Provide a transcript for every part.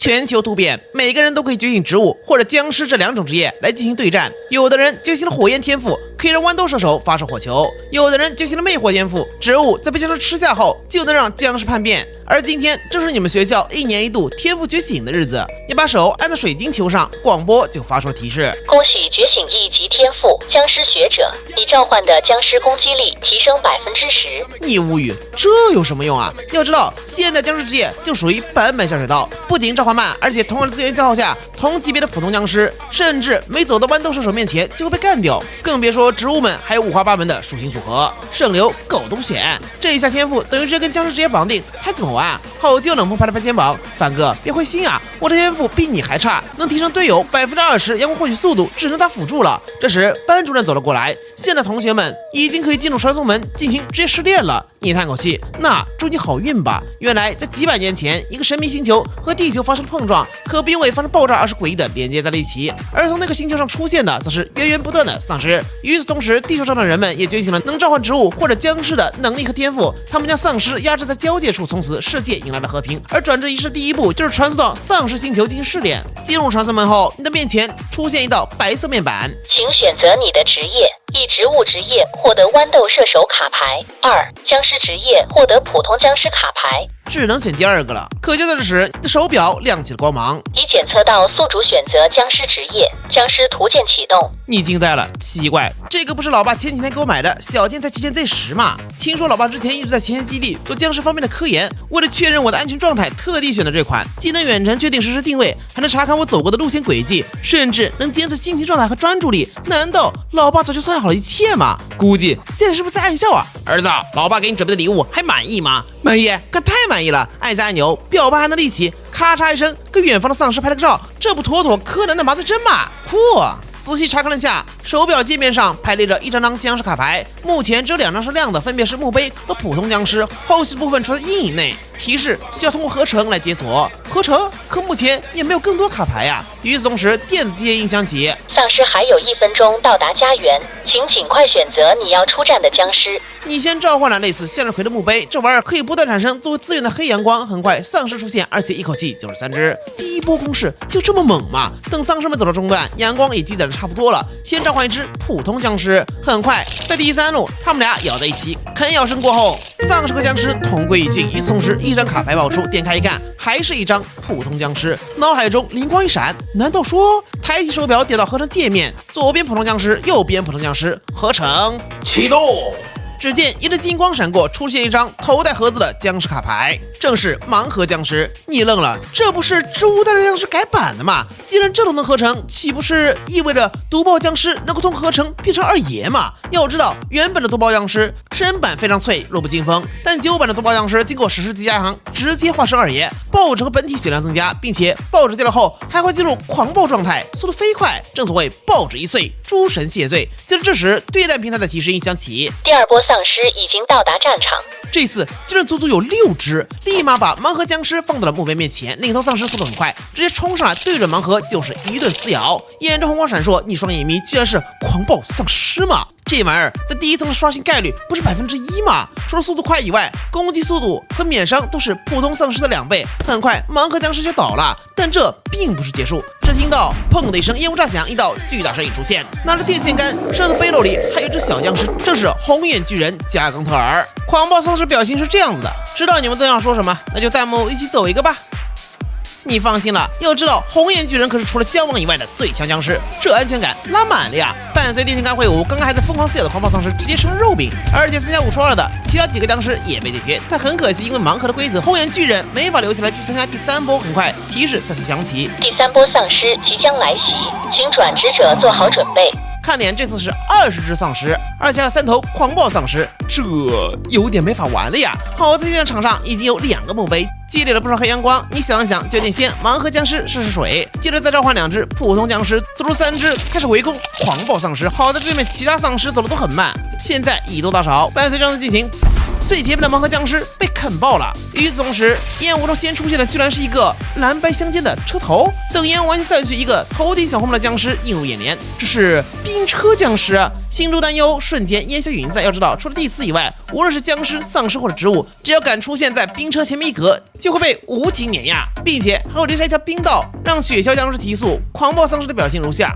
全球突变，每个人都可以觉醒植物或者僵尸这两种职业来进行对战。有的人觉醒了火焰天赋，可以让豌豆射手发射火球；有的人觉醒了魅惑天赋，植物在被僵尸吃下后就能让僵尸叛变。而今天正是你们学校1年1度天赋觉醒的日子，你把手按在水晶球上，广播就发出了提示：恭喜觉醒1级天赋僵尸学者，你召唤的僵尸攻击力提升10%。你无语，这有什么用啊？要知道，现在僵尸职业就属于版本下水道，不仅召唤慢，而且同样的资源消耗下，同级别的普通僵尸甚至没走到豌豆射手面前就会被干掉，更别说植物们还有五花八门的属性组合，圣流狗都选。这一下天赋等于直接跟僵尸职业绑定，还怎么玩？好基友冷风拍了拍肩膀，范哥别灰心啊，我的天赋比你还差，能提升队友20%阳光获取速度，只能打辅助了。这时班主任走了过来，现在同学们已经可以进入传送门进行职业试炼了。你叹口气，那祝你好运吧。原来在几百年前，一个神秘星球和地球发生了碰撞，可并未发生爆炸，而是诡异的连接在了一起。而从那个星球上出现的，则是源源不断的丧尸。与此同时，地球上的人们也觉醒了能召唤植物或者僵尸的能力和天赋，他们将丧尸压制在交界处，从此世界迎来了和平。而转职仪式第一步就是传送到丧尸星球进行试炼。进入传送门后，你的面前出现一道白色面板，请选择你的职业。1植物职业获得豌豆射手卡牌，2僵尸职业获得普通僵尸卡牌。只能选第二个了。可就在这时，你的手表亮起了光芒，已检测到宿主选择僵尸职业，僵尸图鉴启动。你惊呆了，奇怪，这个不是老爸前几天给我买的小天才旗舰 Z10吗？听说老爸之前一直在前线基地做僵尸方面的科研，为了确认我的安全状态，特地选的这款，既能远程确定实时定位，还能查看我走过的路线轨迹，甚至能监测心情状态和专注力。难道老爸早就算好了一切吗？估计现在是不是在暗笑啊？儿子，老爸给你准备的礼物还满意吗？满意，可太满意了！按下按钮，表盘还能立起，咔嚓一声，跟远方的丧尸拍了个照，这不妥妥柯南的麻醉针吗？酷！仔细查看了下，手表界面上排列着一张张僵尸卡牌，目前只有2张是亮的，分别是墓碑和普通僵尸，后续部分处在阴影内，提示需要通过合成来解锁。合成？可目前也没有更多卡牌啊。与此同时，电子机械音响起，丧尸还有1分钟到达家园，请尽快选择你要出战的僵尸。你先召唤了类似向日葵的墓碑，这玩意儿可以不断产生作为资源的黑阳光，很快丧尸出现，而且一口气就是3只。第一波攻势就这么猛吗？等丧尸们走到中段，阳光也积攒的差不多了，先召唤一只普通僵尸，很快在第3路，他们俩咬在一起，啃咬声过后，丧尸和僵尸同归于尽。与此同时，一张卡牌爆出，点开一看，还是一张普通僵尸，脑海中灵光一闪，难道说抬起手表点到合成界面，左边普通僵尸，右边普通僵尸，合成启动。只见一阵金光闪过，出现一张头戴盒子的僵尸卡牌，正是盲盒僵尸。你愣了，这不是植物大战僵尸改版的吗？既然这都能合成，岂不是意味着毒爆僵尸能够通过合成变成2爷吗？要知道，原本的毒爆僵尸身板非常脆，弱不禁风，但旧版的毒爆僵尸经过实时级加强，直接化身2爷，爆脂和本体血量增加，并且爆脂掉了后还会进入狂暴状态，速度飞快，正所谓爆脂一碎，诸神谢罪。就在这时，对战平台的提示音响起，第2波丧尸已经到达战场。这次居然足足有6只，立马把盲盒僵尸放到了墓碑面前。领头丧尸速度很快，直接冲上来，对准盲盒就是一顿撕咬，眼中红光闪烁，你双眼迷，居然是狂暴丧尸吗？这玩意儿在第1层的刷新概率不是1%吗？除了速度快以外，攻击速度和免伤都是普通丧尸的2倍。很快，盲盒僵尸就倒了，但这并不是结束。只听到砰的一声烟雾炸响，一道巨大身影出现，拿着电线杆，身后的背篓里还有一只小僵尸，正是红眼巨人加冈特尔。狂暴丧尸表情是这样子的，知道你们都想说什么，那就弹幕一起走一个吧。你放心了，要知道红眼巨人可是除了姜王以外的最强僵尸，这安全感拉满了呀！伴随电线杆挥舞，刚刚还在疯狂撕咬的狂暴丧尸直接成了肉饼，而且3+5除2的其他几个僵尸也被解决。但很可惜，因为盲盒的规则，红眼巨人没法留下来去参加第3波。很快提示再次响起，第3波丧尸即将来袭，请转职者做好准备。看脸这次是20只丧尸，而且还有3头狂暴丧尸，这有点没法玩了呀！好在现在场上已经有2个墓碑，积累了不少黑阳光。你想了想，决定先盲盒僵尸试试水，接着再召唤2只普通僵尸，做出3只开始围攻狂暴丧尸。好在对面其他丧尸走的都很慢，现在以多打少，伴随这样的进行，最前面的盲盒僵尸被啃爆了。与此同时，烟雾中先出现的居然是一个蓝白相间的车头。等烟完全散去，一个头顶小红帽的僵尸映入眼帘，这是冰车僵尸啊！心中担忧瞬间烟消云散。要知道，除了地刺以外，无论是僵尸、丧尸或者植物，只要敢出现在冰车前面一格，就会被无情碾压，并且还会留下一条冰道，让雪橇僵尸提速。狂暴丧尸的表现如下。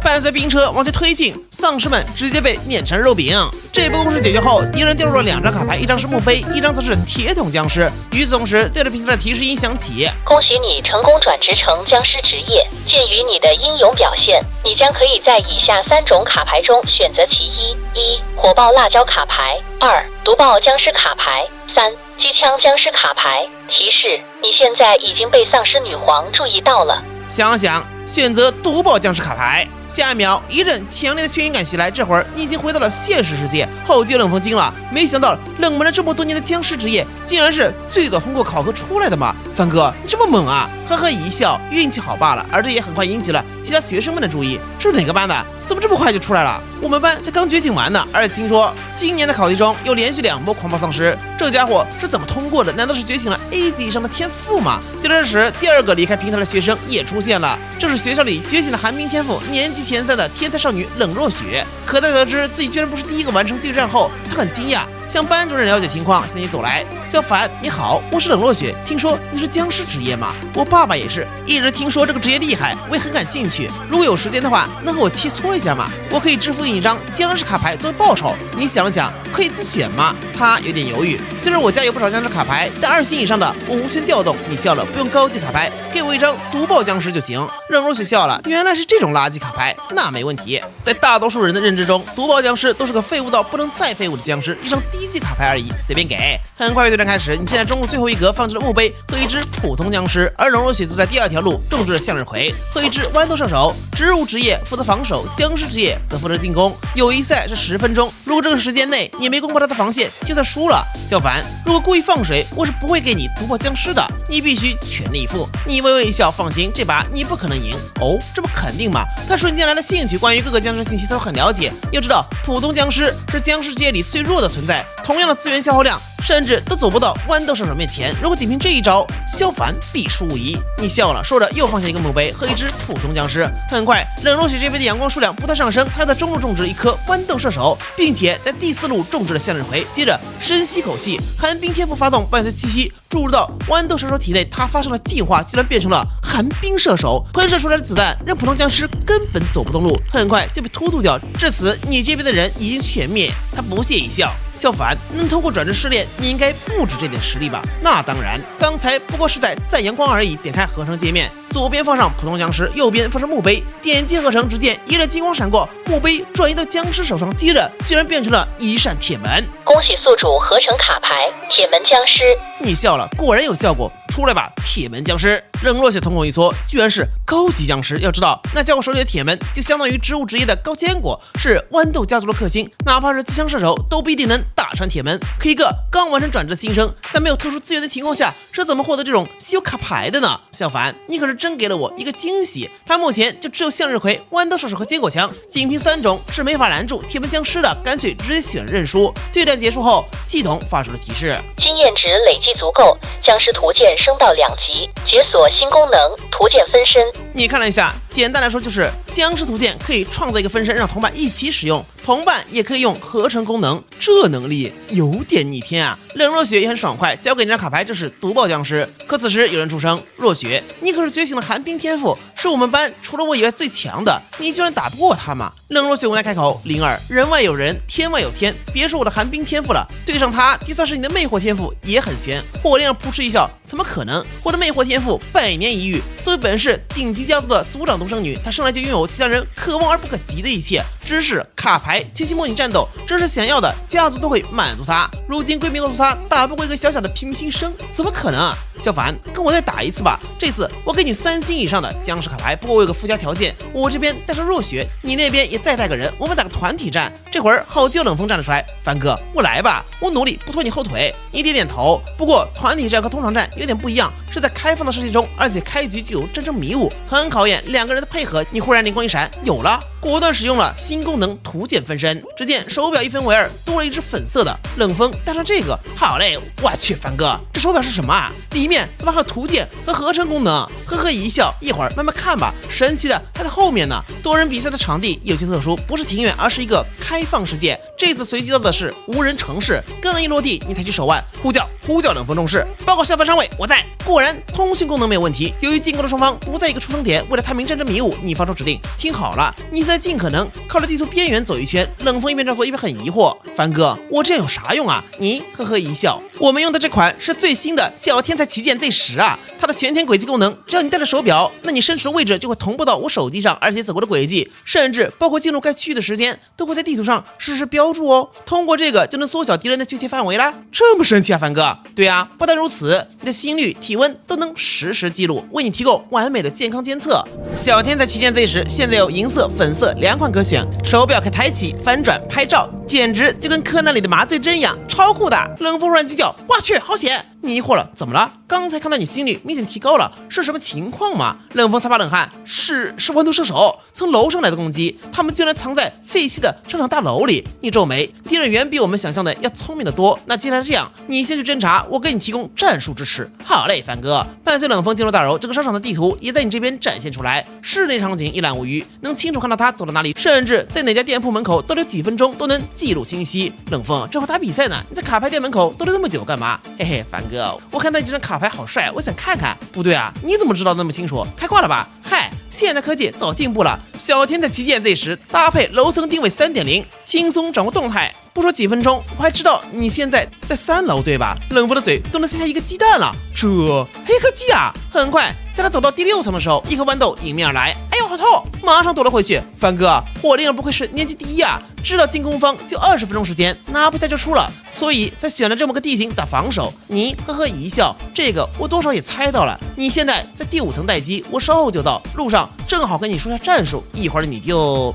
伴随冰车往前推进，丧尸们直接被碾成肉饼。这波攻势解决后，敌人掉入了2张卡牌，一张是墓碑，一张则是铁桶僵尸。与此同时，对着冰车的提示音响起：恭喜你成功转职成僵尸职业。鉴于你的英勇表现，你将可以在以下3种卡牌中选择其一：1. 火爆辣椒卡牌；2. 毒爆僵尸卡牌；3. 机枪僵尸卡牌。提示：你现在已经被丧尸女皇注意到了。想想，选择毒爆僵尸卡牌。下一秒，一阵强烈的眩晕感袭来，这会儿你已经回到了现实世界。后继冷风惊了，没想到冷门了这么多年的僵尸职业，竟然是最早通过考核出来的嘛！三哥，你这么猛啊！呵呵一笑，运气好罢了。而这也很快引起了其他学生们的注意。这是哪个班的？怎么这么快就出来了？我们班才刚觉醒完呢。而且听说今年的考题中有连续2波狂暴丧尸，这家伙是怎么通过的？难道是觉醒了 A 级以上的天赋吗？就在这时，第2个离开平台的学生也出现了，这是学校里觉醒了寒冰天赋年级前3的天才少女冷若雪。可在得知自己居然不是第一个完成对战后，她很惊讶，向班主任了解情况，向你走来。小凡，你好，我是冷若雪，听说你是僵尸职业吗？我爸爸也是，一直听说这个职业厉害，我也很感兴趣。如果有时间的话，能和我切磋一下吗？我可以支付你一张僵尸卡牌作为报酬。你想了想，可以自选吗？他有点犹豫。虽然我家有不少僵尸卡牌，但2星以上的我无权调动。你笑了，不用高级卡牌，给我一张毒爆僵尸就行。冷若雪笑了，原来是这种垃圾卡牌，那没问题。在大多数人的认知中，毒爆僵尸都是个废物到不能再废物的僵尸，一张低级卡牌而已，随便给。很快对战开始，你现在中路最后一格放置了墓碑和一只普通僵尸，而冷若雪则在第2条路种植了向日葵和一只豌豆射手。植物职业负责防守，僵尸职业则负责进攻。友谊赛是10分钟，如果这个时间内你没攻破他的防线，就算输了。小凡，如果故意放水，我是不会给你毒爆僵尸的，你必须全力以赴。你微微一笑，放心，这把你不可能赢。哦，这不肯定吗？他瞬间来了兴趣，关于各个僵尸信息他都很了解。要知道，普通僵尸是僵尸界里最弱的存在，同样的资源消耗量，甚至都走不到豌豆射手面前。如果仅凭这一招，萧凡必输无疑。你笑了，说着又放下一个墓碑和一只普通僵尸。很快，冷若雪这边的阳光数量不断上升，他在中路种植一颗豌豆射手，并且在第4路种植了向日葵。接着深吸口气，寒冰天赋发动，伴随气息注入到豌豆射手体内，他发生了进化，居然变成了寒冰射手。喷射出来的子弹让普通僵尸根本走不动路，很快就被突突掉。至此，你这边的人已经全灭。他不屑一笑。小凡，能通过转职试炼，你应该不止这点实力吧？那当然，刚才不过是在赞阳光而已。点开合成界面，左边放上普通僵尸，右边放上墓碑，点击合成，只见一阵金光闪过，墓碑转移到僵尸手上，接着居然变成了一扇铁门。恭喜宿主合成卡牌铁门僵尸。你笑了，果然有效果。出来吧，铁门僵尸！冷若雪瞳孔一缩，居然是高级僵尸。要知道，那家伙手里的铁门就相当于植物职业的高坚果，是豌豆家族的克星，哪怕是机枪射手都不一定能打穿铁门。可一个刚完成转职的新生，在没有特殊资源的情况下，是怎么获得这种稀有卡牌的呢？小凡，你可是真给了我一个惊喜。他目前就只有向日葵、豌豆射手和坚果枪，仅凭3种是没法拦住铁门僵尸的，干脆直接选认输。对战结束后，系统发出了提示：经验值累计足够，僵尸图鉴升到2级，解锁新功能图鉴分身。你看了一下，简单来说就是僵尸图鉴可以创造一个分身，让同伴一起使用，同伴也可以用合成功能。这能力有点逆天啊！冷若雪也很爽快，交给你张卡牌，这是毒爆僵尸。可此时有人出声：若雪，你可是觉醒了寒冰天赋，是我们班除了我以外最强的，你居然打不过他吗？冷若雪无奈开口：灵儿，人外有人，天外有天，别说我的寒冰天赋了，对上他，就算是你的魅惑天赋也很悬。火灵儿扑哧一笑：怎么可能？我的魅惑天赋100年一遇，作为本市顶级家族的族长独生女，她生来就拥有其他人可望而不可及的一切知识、卡牌、全息模拟战斗，这是想要的，家族都会满足她。如今闺蜜告诉她，打不过一个小小的平民新生，怎么可能啊？小凡，跟我再打一次吧，这次我给你3星以上的僵尸卡牌。不过我有个附加条件，我这边带上若雪，你那边也再带个人，我们打个团体战。这会儿好基友冷风站了出来：凡哥，我来吧，我努力不拖你后腿。你点点头。不过团体战和通常战有点不一样，是在开放的世界中，而且开局就有战争迷雾，很考验2个人的配合。你忽然灵光一闪，有了。果断使用了新功能图鉴分身。只见手表一分为二，多了一只粉色的。冷风带上这个，好嘞！我去，凡哥，这手表是什么啊？里面怎么还有图鉴和合成功能？呵呵一笑，一会儿慢慢看吧。神奇的还在后面呢。多人比赛的场地有些特殊，不是庭院，而是一个开放世界。这次随机到的是无人城市，刚一落地，你抬起手腕，呼叫冷风重视，报告下方上尉，我在。果然通讯功能没有问题。由于进攻的双方不在一个出生点，为了探明战争迷雾，你发出指令。听好了，你现在尽可能靠着地图边缘走一圈。冷风一边这样做一边很疑惑，凡哥，我这样有啥用啊？你呵呵一笑，我们用的这款是最新的小天才旗舰 Z10啊，它的全天轨迹功能，只要你带着手表，那你身处的位置就会同步到我手机上，而且走过的轨迹，甚至包括进入该区域的时间，都会在地图上实时标注哦。通过这个就能缩小敌人的具体范围啦，这么神奇啊，凡哥？对啊，不但如此，你的心率、体温都能实时记录，为你提供完美的健康监测。小天才旗舰 Z10现在有银色、粉色2款可选，手表可抬起、翻转、拍照，简直就跟柯南里的麻醉针一样，超酷的。冷风忽然鸡叫，我去，好险！你疑惑了，怎么了？刚才看到你心率明显提高了，是什么情况吗？冷风擦把冷汗，是豌豆射手从楼上来的攻击，他们居然藏在废弃的商场大楼里。你皱眉，敌人远比我们想象的要聪明得多。那既然这样，你先去侦查，我给你提供战术支持。好嘞，凡哥。伴随冷风进入大楼，这个商场的地图也在你这边展现出来，室内场景一览无余，能清楚看到他走到哪里，甚至在哪家店铺门口逗留几分钟都能记录清晰。冷风，这会打比赛呢，你在卡牌店门口逗留那么久干嘛？嘿嘿，凡哥，我看到你这张卡牌好帅，我想看看。不对啊，你怎么知道那么清楚？开挂了吧？嗨，现在科技早进步了，小天才旗舰 Z10搭配楼层定位 3.0， 轻松掌握动态。不说几分钟，我还知道你现在在3楼对吧？冷风的嘴都能塞下一个鸡蛋了，这黑科技啊！很快，在他走到第6层的时候，一颗豌豆迎面而来，哎呦好痛！马上躲了回去。凡哥，火灵儿不愧是年级第1啊，知道进攻方就20分钟时间，拿不下就输了，所以才选了这么个地形打防守。你呵呵一笑，这个我多少也猜到了。你现在在第5层待机，我稍后就到，路上正好跟你说下战术，一会儿你就。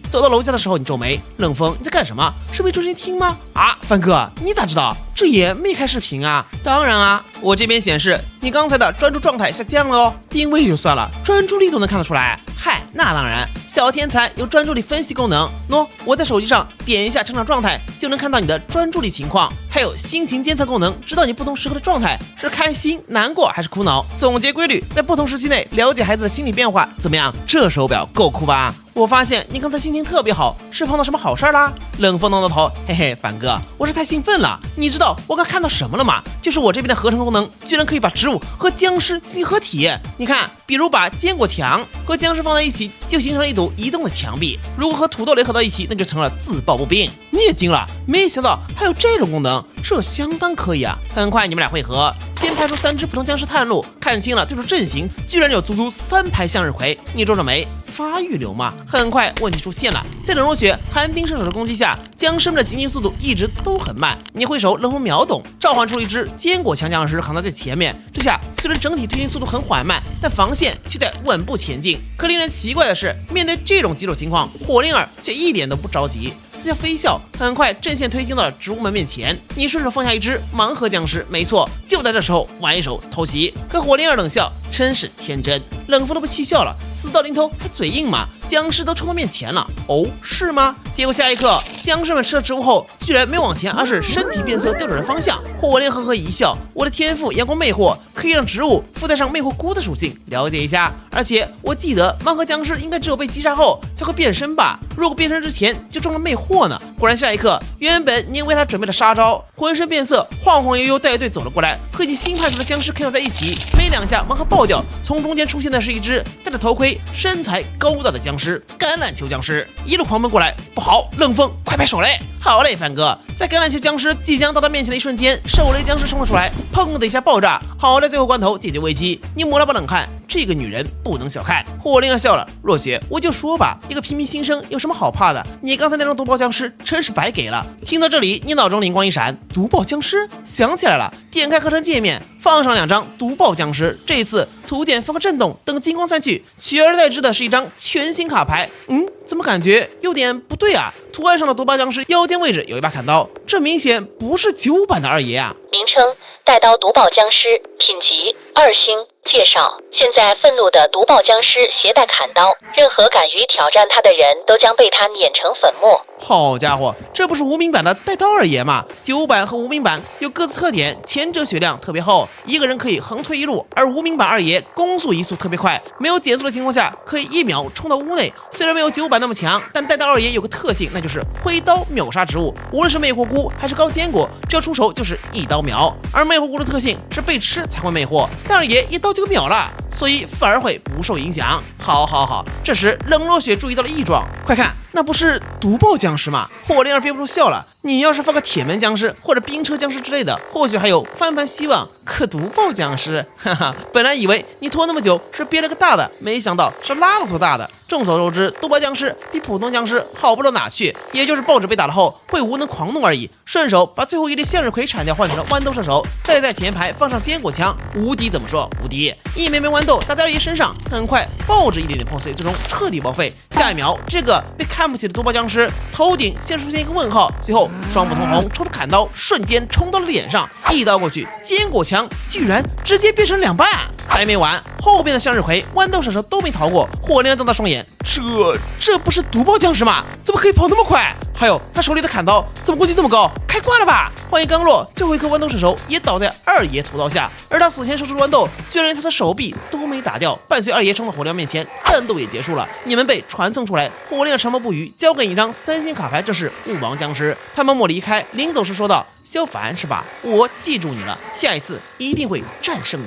走到楼下的时候，你皱眉，冷风，你在干什么？是没专心听吗？啊，凡哥，你咋知道？这也没开视频啊。当然啊，我这边显示你刚才的专注状态下降了哦。定位就算了，专注力都能看得出来。嗨，那当然，小天才有专注力分析功能。喏，我在手机上点一下成长状态，就能看到你的专注力情况，还有心情监测功能，知道你不同时刻的状态是开心、难过还是苦恼。总结规律，在不同时期内了解孩子的心理变化，怎么样？这手表够酷吧？我发现你刚才心情特别好，是碰到什么好事啦？冷风挠挠头，嘿嘿，凡哥，我是太兴奋了。你知道我刚看到什么了吗？就是我这边的合成功能，居然可以把植物和僵尸进行合体。你看，比如把坚果墙和僵尸放在一起，就形成了一堵移动的墙壁；如果和土豆雷合到一起，那就成了自爆步兵。你也惊了，没想到还有这种功能，这相当可以啊！很快你们俩会合。先派出3只普通僵尸探路，看清了对手阵型，居然有足足3排向日葵。你皱皱眉，发育流吗？很快问题出现了，在冷若雪、寒冰射手的攻击下，僵尸们的行进速度一直都很慢。你挥手，冷风秒懂，召唤出一只坚果强僵尸扛在最前面。这下虽然整体推进速度很缓慢，但防线却在稳步前进。可令人奇怪的是，面对这种棘手情况，火灵儿却一点都不着急，似笑非笑。很快阵线推进到了植物们面前，你顺手放下一只盲盒僵尸，没错，就在这时候玩一手偷袭。可火灵儿冷笑，真是天真。冷风都被气笑了，死到临头还嘴硬吗？僵尸都冲到面前了，哦，是吗？结果下一刻，僵尸们吃了植物后，居然没往前，而是身体变色，调转了方向。火灵呵呵一笑，我的天赋阳光魅惑，可以让植物附带上魅惑菇的属性，了解一下。而且我记得盲盒僵尸应该只有被击杀后才会变身吧？如果变身之前就中了魅惑呢？果然下一刻，原本你为他准备的杀招，浑身变色，晃晃悠悠带队走了过来，和你新派出的僵尸 KO 在一起，没2下盲盒爆掉，从中间出现的是一只戴着头盔、身材高大的僵尸——橄榄球僵尸，一路狂奔过来。不好，冷风，快拍手雷！好嘞，凡哥，在橄榄球僵尸即将到他面前的一瞬间，手雷僵尸冲了出来，砰的一下爆炸。好在最后关头解决危机。你抹了把冷汗，这个女人不能小看。火灵儿笑了，若雪，我就说吧，一个平民新生有什么好怕的？你刚才那张毒爆僵尸真是白给了。听到这里，你脑中灵光一闪，毒爆僵尸，想起来了，点开合成界面，放上2张毒爆僵尸。这一次图鉴放个震动，等金光散去，取而代之的是一张全新卡牌。怎么感觉有点不对啊？图案上的毒爆僵尸腰间位置有一把砍刀，这明显不是9版的2爷啊！名称：带刀毒爆僵尸，品级2星。介绍：现在愤怒的毒爆僵尸携带砍刀，任何敢于挑战他的人都将被他碾成粉末。好家伙，这不是无名版的带刀二爷吗？旧版和无名版有各自特点，前者血量特别厚，一个人可以横推一路，而无名版二爷攻速移速特别快，没有减速的情况下可以1秒冲到屋内。虽然没有旧版那么强，但带刀二爷有个特性，那就是挥刀秒杀植物，无论是魅惑菇还是高坚果，只要出手就是一刀秒。而魅惑菇的特性是被吃才会魅惑，但二爷一刀就秒了，所以反而会不受影响。好，这时冷若雪注意到了异状，快看，那不是毒爆僵尸吗？火灵儿憋不住笑了。你要是放个铁门僵尸或者冰车僵尸之类的，或许还有翻盘希望。可毒爆僵尸，哈哈，本来以为你拖那么久是憋了个大的，没想到是拉了坨大的。众所周知，毒爆僵尸比普通僵尸好不到哪去，也就是报纸被打了后会无能狂怒而已。顺手把最后一粒向日葵铲掉，换成了豌豆射手，再在前排放上坚果枪，无敌怎么说？无敌！一枚枚豌豆打在二爷身上，很快抱着一点点破碎，最终彻底报废。下一秒，这个被看不起的毒爆僵尸头顶先出现一个问号，随后双目通红，抽出砍刀，瞬间冲到了脸上，一刀过去，坚果枪居然直接变成2半。还没完，后边的向日葵、豌豆射手都没逃过。火灵儿瞪大双眼，这不是毒爆僵尸吗？怎么可以跑那么快？还有他手里的砍刀怎么攻击这么高？开挂了吧！话音刚落，最后一颗豌豆射手也倒在二爷屠刀下，而他死前射出的豌豆居然连他的手臂都没打掉。伴随二爷冲到火灵儿面前，战斗也结束了。你们被传送出来，火灵儿沉默不语，交给一张3星卡牌，这是勿忘僵尸。他默默离开，临走时说道：“萧凡是吧？我记住你了，下一次一定会战胜你。”